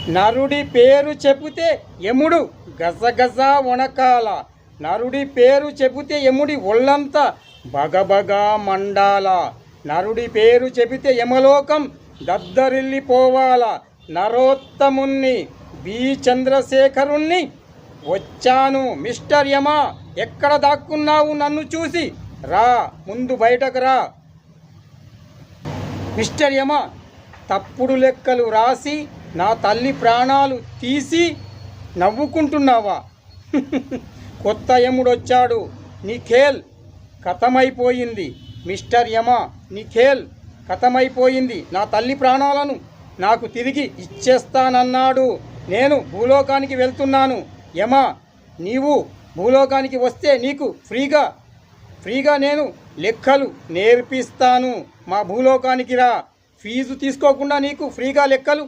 నరుడి పేరు చెబితే యముడు గజగజ వణకాల. నరుడి పేరు చెబితే యముడి ఒళ్ళంతా బగబగా మండాల. నరుడి పేరు చెబితే యమలోకం దద్దరిల్లిపోవాల. నరోత్తముణ్ణి బి చంద్రశేఖరుణ్ణి వచ్చాను మిస్టర్ యమ, ఎక్కడ దాక్కున్నావు నన్ను చూసి రా, ముందు బయటకు రా. మిస్టర్ యమ, తప్పుడు లెక్కలు రాసి నా తల్లి ప్రాణాలు తీసి నవ్వుకుంటున్నావా? కొత్త యముడొచ్చాడు, నీ ఖేల్ ఖతమైపోయింది. మిస్టర్ యమ, నీ ఖేల్ ఖతమైపోయింది. నా తల్లి ప్రాణాలను నాకు తిరిగి ఇచ్చేస్తానన్నాడు. నేను భూలోకానికి వెళ్తున్నాను. యమ, నీవు భూలోకానికి వస్తే నీకు ఫ్రీగా నేను లెక్కలు నేర్పిస్తాను. మా భూలోకానికి రా, ఫీజు తీసుకోకుండా నీకు ఫ్రీగా లెక్కలు